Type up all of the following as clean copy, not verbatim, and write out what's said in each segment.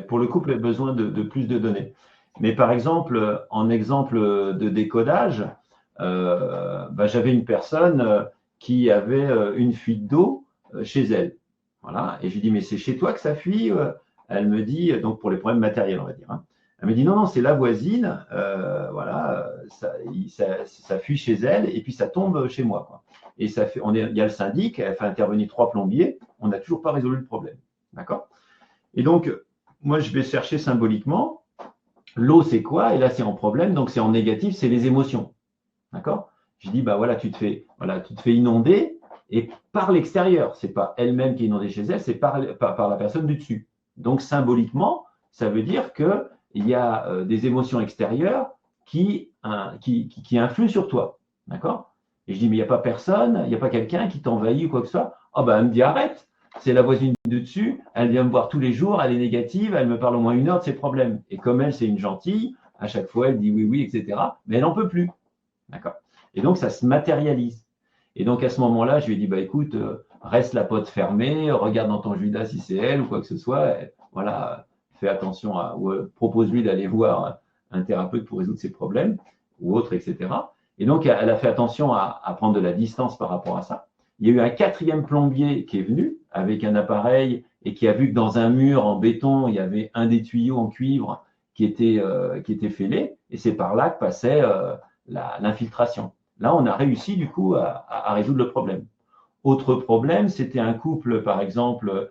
Pour le couple, il a besoin de plus de données. Mais par exemple, en exemple de décodage, j'avais une personne qui avait une fuite d'eau chez elle. Voilà. Et je lui dis, mais c'est chez toi que ça fuit? Elle me dit, donc pour les problèmes matériels, on va dire, hein. Elle me dit, non, non, c'est la voisine. Voilà, ça fuit chez elle et puis ça tombe chez moi, quoi. Et ça fait, il y a le syndic, elle fait intervenir 3 plombiers. On n'a toujours pas résolu le problème. D'accord? Et donc, moi, je vais chercher symboliquement. L'eau, c'est quoi? Et là, c'est en problème, donc c'est en négatif, c'est les émotions. D'accord? Je dis, bah voilà, tu te fais inonder et par l'extérieur. C'est pas elle-même qui est inondée chez elle, c'est par la personne du dessus. Donc, symboliquement, ça veut dire qu'il y a des émotions extérieures qui influent sur toi. D'accord? Et je dis, mais il n'y a pas personne, il n'y a pas quelqu'un qui t'envahit ou quoi que ce soit. Ah, ben, elle me dit, arrête, c'est la voisine du dessus, elle vient me voir tous les jours, elle est négative, elle me parle au moins 1 heure de ses problèmes. Et comme elle, c'est une gentille, à chaque fois, elle dit oui, oui, etc. Mais elle n'en peut plus. D'accord? Et donc, ça se matérialise. Et donc, à ce moment-là, je lui ai dit, bah, écoute, reste la porte fermée, regarde dans ton Judas si c'est elle ou quoi que ce soit. Et, voilà, fais attention ou propose-lui d'aller voir un thérapeute pour résoudre ses problèmes ou autre, etc. Et donc, elle a fait attention à prendre de la distance par rapport à ça. Il y a eu un 4e plombier qui est venu avec un appareil et qui a vu que dans un mur en béton, il y avait un des tuyaux en cuivre qui était fêlé. Et c'est par là que passait l'infiltration. Là, on a réussi du coup à résoudre le problème. Autre problème, c'était un couple, par exemple,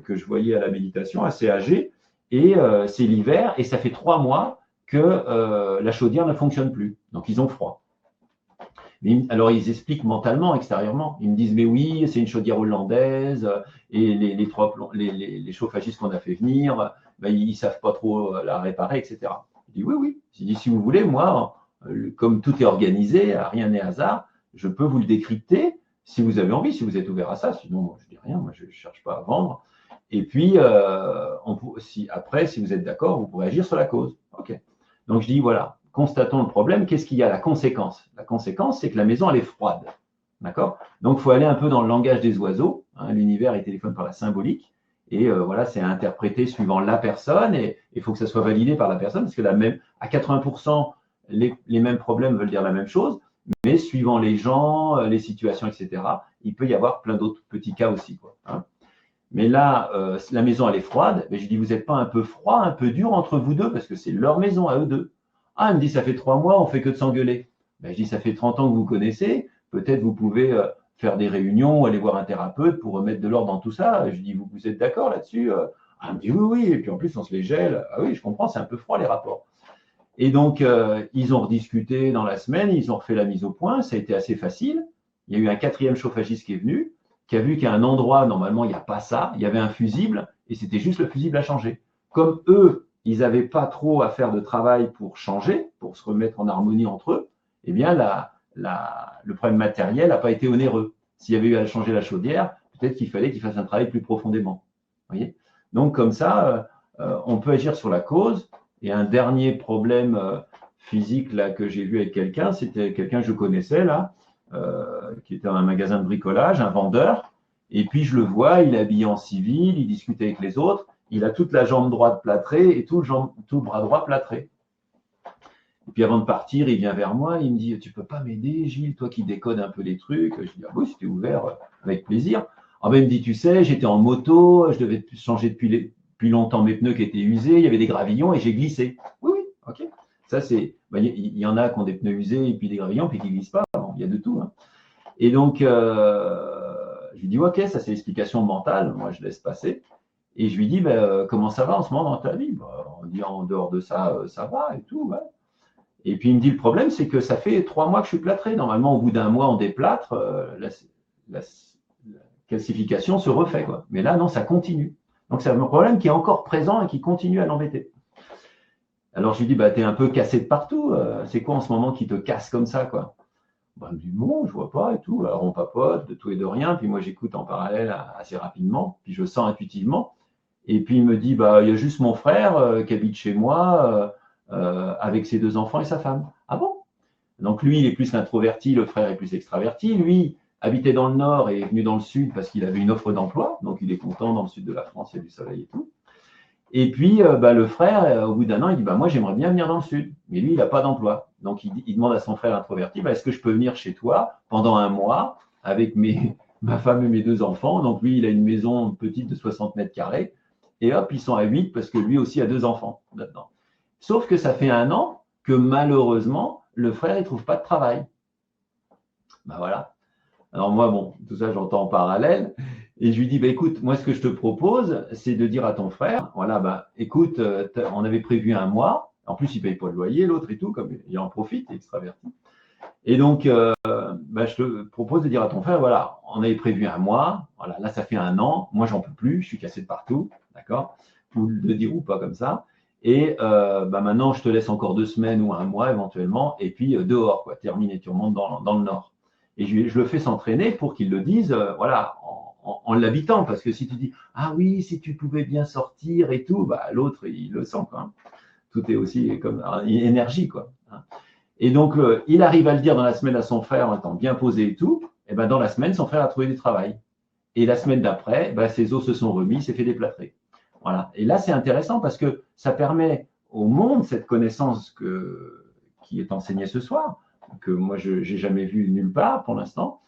que je voyais à la méditation, assez âgé, et c'est l'hiver, et ça fait 3 mois que la chaudière ne fonctionne plus. Donc, ils ont froid. Alors, ils expliquent mentalement, extérieurement. Ils me disent, mais oui, c'est une chaudière hollandaise, et les chauffagistes qu'on a fait venir, ils ne savent pas trop la réparer, etc. Je dis, oui, oui. Je dis, si vous voulez, moi, comme tout est organisé, rien n'est hasard, je peux vous le décrypter si vous avez envie, si vous êtes ouvert à ça. Sinon, moi, je dis rien, moi, je ne cherche pas à vendre. Et puis, après, si vous êtes d'accord, vous pourrez agir sur la cause. OK. Donc, je dis, voilà, constatons le problème. Qu'est-ce qu'il y a? La conséquence. La conséquence, c'est que la maison, elle est froide. D'accord? Donc, il faut aller un peu dans le langage des oiseaux. Hein, l'univers est téléphone par la symbolique. Et voilà, c'est à interpréter suivant la personne. Et il faut que ça soit validé par la personne, parce que à 80%, les mêmes problèmes veulent dire la même chose. Mais suivant les gens, les situations, etc., il peut y avoir plein d'autres petits cas aussi, quoi, hein. Mais là, la maison, elle est froide. Mais je dis, vous n'êtes pas un peu froid, un peu dur entre vous deux, parce que c'est leur maison à eux deux. Ah, elle me dit, ça fait 3 mois, on fait que de s'engueuler. Ben, je dis, ça fait 30 ans que vous connaissez. Peut-être vous pouvez faire des réunions, aller voir un thérapeute pour remettre de l'ordre dans tout ça. Je dis, vous êtes d'accord là-dessus? Ah, elle me dit, oui, oui. Et puis en plus, on se les gèle. Ah oui, je comprends, c'est un peu froid les rapports. Et donc, ils ont rediscuté dans la semaine, ils ont refait la mise au point, ça a été assez facile. Il y a eu un 4e chauffagiste qui est venu, qui a vu qu'à un endroit, normalement, il n'y a pas ça, il y avait un fusible, et c'était juste le fusible à changer. Comme eux, ils n'avaient pas trop à faire de travail pour changer, pour se remettre en harmonie entre eux, eh bien, le problème matériel n'a pas été onéreux. S'il y avait eu à changer la chaudière, peut-être qu'il fallait qu'ils fassent un travail plus profondément. Voyez. Donc, comme ça, on peut agir sur la cause. Et un dernier problème physique là, que j'ai vu avec quelqu'un, c'était quelqu'un que je connaissais là, qui était dans un magasin de bricolage, un vendeur. Et puis je le vois, il est habillé en civil, il discute avec les autres, il a toute la jambe droite plâtrée et tout le bras droit plâtré. Et puis avant de partir, il vient vers moi, il me dit, tu peux pas m'aider, Gilles, toi qui décodes un peu les trucs. Je dis, ah oui, c'était ouvert, avec plaisir. Ah ben, il me dit, tu sais, j'étais en moto, je devais changer depuis longtemps mes pneus qui étaient usés, il y avait des gravillons et j'ai glissé. Oui, oui, ok. Ça, c'est, il y en a qui ont des pneus usés et puis des gravillons puis qui glissent pas. Bon, il y a de tout, hein. Et donc, je lui dis, ok, ça c'est l'explication mentale, moi je laisse passer. Et je lui dis, comment ça va en ce moment dans ta vie? On dit, en dehors de ça, ça va et tout, ouais. Et puis il me dit, le problème, c'est que ça fait 3 mois que je suis plâtré. Normalement, au bout d'un mois, on déplâtre, la calcification se refait, quoi. Mais là, non, ça continue. Donc c'est un problème qui est encore présent et qui continue à l'embêter. Alors je lui dis, t'es un peu cassé de partout. C'est quoi en ce moment qui te casse comme ça, quoi? Il me dit, bon, je vois pas et tout. Alors on papote de tout et de rien. Puis moi, j'écoute en parallèle assez rapidement. Puis je sens intuitivement. Et puis il me dit, il y a juste mon frère qui habite chez moi avec ses 2 enfants et sa femme. Ah bon? Donc lui, il est plus l'introverti, le frère est plus extraverti. Lui habitait dans le nord et est venu dans le sud parce qu'il avait une offre d'emploi. Donc il est content, dans le sud de la France, il y a du soleil et tout. Et puis, le frère, au bout d'un an, il dit, moi, j'aimerais bien venir dans le sud. Mais lui, il n'a pas d'emploi. Donc, il demande à son frère introverti, est-ce que je peux venir chez toi pendant un mois avec ma femme et mes 2 enfants. Donc, lui, il a une maison petite de 60 mètres carrés. Et hop, ils sont à 8 parce que lui aussi a 2 enfants là-dedans. Sauf que ça fait un an que malheureusement, le frère, il trouve pas de travail. Voilà. Alors moi, bon, tout ça, j'entends en parallèle. Et je lui dis, écoute, moi, ce que je te propose, c'est de dire à ton frère, voilà, écoute, on avait prévu un mois. En plus, il ne paye pas le loyer, l'autre et tout, comme il en profite, il est extraverti. Et donc, je te propose de dire à ton frère, voilà, on avait prévu un mois. Voilà, là, ça fait un an. Moi, j'en peux plus. Je suis cassé de partout. D'accord? Ou de dire ou pas comme ça. Et maintenant, je te laisse encore 2 semaines ou un mois éventuellement. Et puis, dehors, quoi, terminé. Tu remontes dans le nord. Et je le fais s'entraîner pour qu'il le dise, voilà, en l'habitant. Parce que si tu dis, ah oui, si tu pouvais bien sortir et tout, l'autre, il le sent, quoi. Tout est aussi comme une énergie, quoi. Et donc, il arrive à le dire dans la semaine à son frère en étant bien posé et tout. Et dans la semaine, son frère a trouvé du travail. Et la semaine d'après, ses os se sont remis, il s'est fait déplâtrer. Voilà. Et là, c'est intéressant parce que ça permet au monde cette connaissance qui est enseignée ce soir, que moi, je n'ai jamais vue nulle part pour l'instant,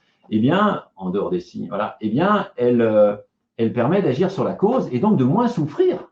en dehors des signes, voilà, elle permet d'agir sur la cause et donc de moins souffrir